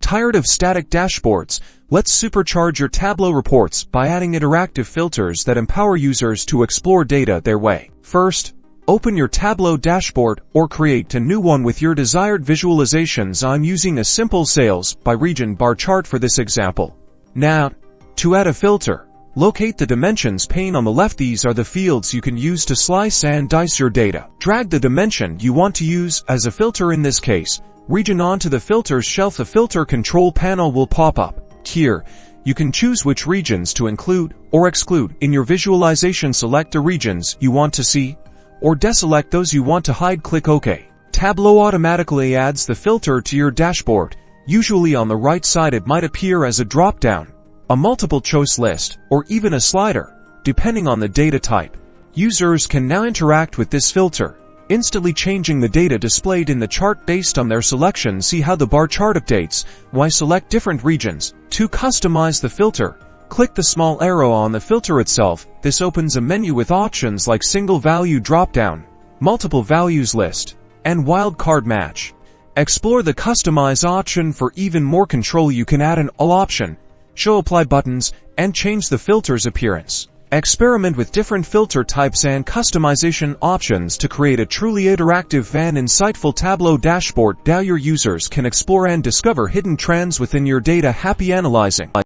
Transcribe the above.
Tired of static dashboards? Let's supercharge your Tableau reports by adding interactive filters that empower users to explore data their way. First, open your Tableau dashboard or create a new one with your desired visualizations. I'm using a simple sales by region bar chart for this example. Now, to add a filter, locate the dimensions pane on the left. These are the fields you can use to slice and dice your data. Drag the dimension you want to use as a filter, in this case, region, onto the filters shelf. The filter control panel will pop up. Here, you can choose which regions to include or exclude in your visualization. Select the regions you want to see or deselect those you want to hide. Click OK. Tableau automatically adds the filter to your dashboard. Usually on the right side it might appear as a drop-down, a multiple choice list, or even a slider, depending on the data type. Users can now interact with this filter, instantly changing the data displayed in the chart based on their selection. See how the bar chart updates. Why select different regions? To customize the filter, click the small arrow on the filter itself. This opens a menu with options like single value dropdown, multiple values list, and wildcard match. Explore the customize option for even more control. You can add an all option, show apply buttons, and change the filter's appearance. Experiment with different filter types and customization options to create a truly interactive and insightful Tableau dashboard. Now your users can explore and discover hidden trends within your data. Happy analyzing!